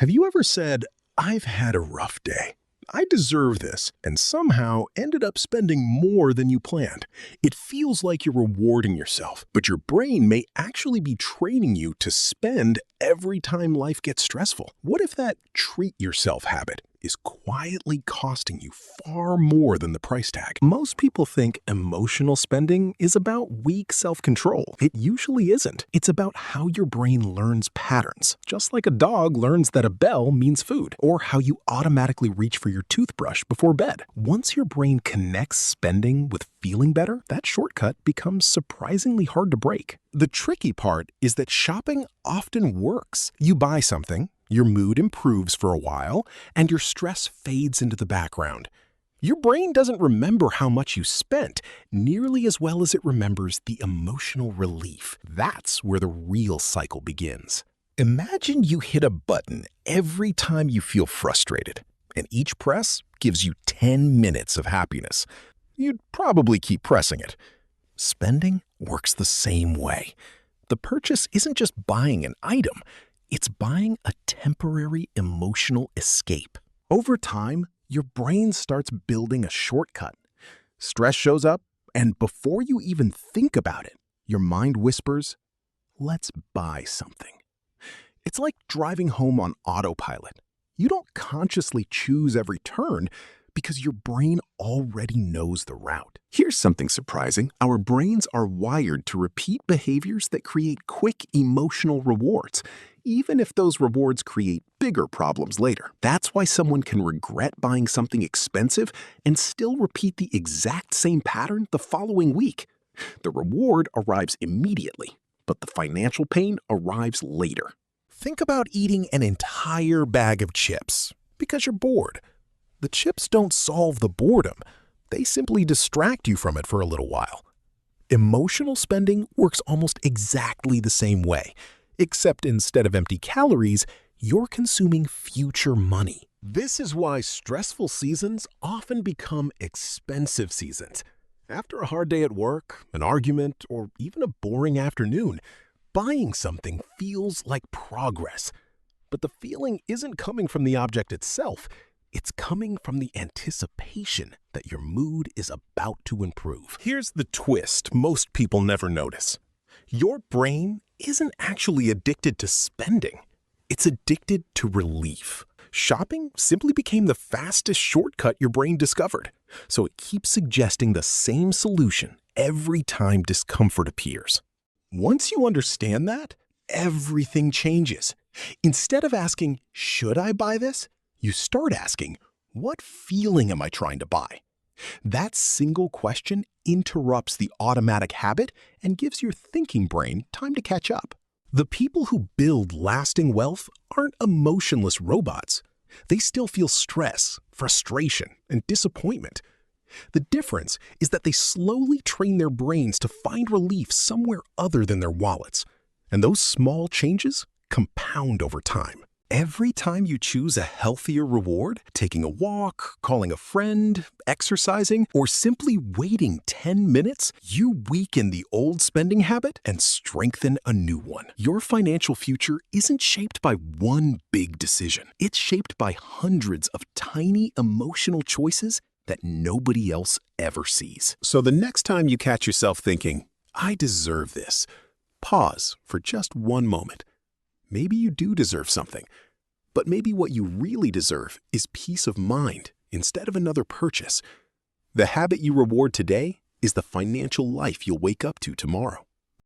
Have you ever said, "I've had a rough day. I deserve this," and somehow ended up spending more than you planned? It feels like you're rewarding yourself, but your brain may actually be training you to spend every time life gets stressful. What if that treat yourself habit is quietly costing you far more than the price tag? Most people think emotional spending is about weak self-control. It usually isn't. It's about how your brain learns patterns, just like a dog learns that a bell means food, or how you automatically reach for your toothbrush before bed. Once your brain connects spending with feeling better, that shortcut becomes surprisingly hard to break. The tricky part is that shopping often works. You buy something, your mood improves for a while, and your stress fades into the background. Your brain doesn't remember how much you spent nearly as well as it remembers the emotional relief. That's where the real cycle begins. Imagine you hit a button every time you feel frustrated, and each press gives you 10 minutes of happiness. You'd probably keep pressing it. Spending works the same way. The purchase isn't just buying an item, it's buying a temporary emotional escape. Over time, your brain starts building a shortcut. Stress shows up, and before you even think about it, your mind whispers, "Let's buy something." It's like driving home on autopilot. You don't consciously choose every turn because your brain already knows the route. Here's something surprising. Our brains are wired to repeat behaviors that create quick emotional rewards, even if those rewards create bigger problems later. That's why someone can regret buying something expensive and still repeat the exact same pattern the following week. The reward arrives immediately, but the financial pain arrives later. Think about eating an entire bag of chips because you're bored. The chips don't solve the boredom. They simply distract you from it for a little while. Emotional spending works almost exactly the same way, except instead of empty calories, you're consuming future money. This is why stressful seasons often become expensive seasons. After a hard day at work, an argument, or even a boring afternoon, buying something feels like progress. But the feeling isn't coming from the object itself. It's coming from the anticipation that your mood is about to improve. Here's the twist most people never notice. Your brain isn't actually addicted to spending. It's addicted to relief. Shopping simply became the fastest shortcut your brain discovered, so it keeps suggesting the same solution every time discomfort appears. Once you understand that, everything changes. Instead of asking, "Should I buy this?" you start asking, "What feeling am I trying to buy?" That single question interrupts the automatic habit and gives your thinking brain time to catch up. The people who build lasting wealth aren't emotionless robots. They still feel stress, frustration, and disappointment. The difference is that they slowly train their brains to find relief somewhere other than their wallets. And those small changes compound over time. Every time you choose a healthier reward, taking a walk, calling a friend, exercising, or simply waiting 10 minutes, you weaken the old spending habit and strengthen a new one. Your financial future isn't shaped by one big decision. It's shaped by hundreds of tiny emotional choices that nobody else ever sees. So the next time you catch yourself thinking, "I deserve this," pause for just one moment. Maybe you do deserve something, but maybe what you really deserve is peace of mind instead of another purchase. The habit you reward today is the financial life you'll wake up to tomorrow.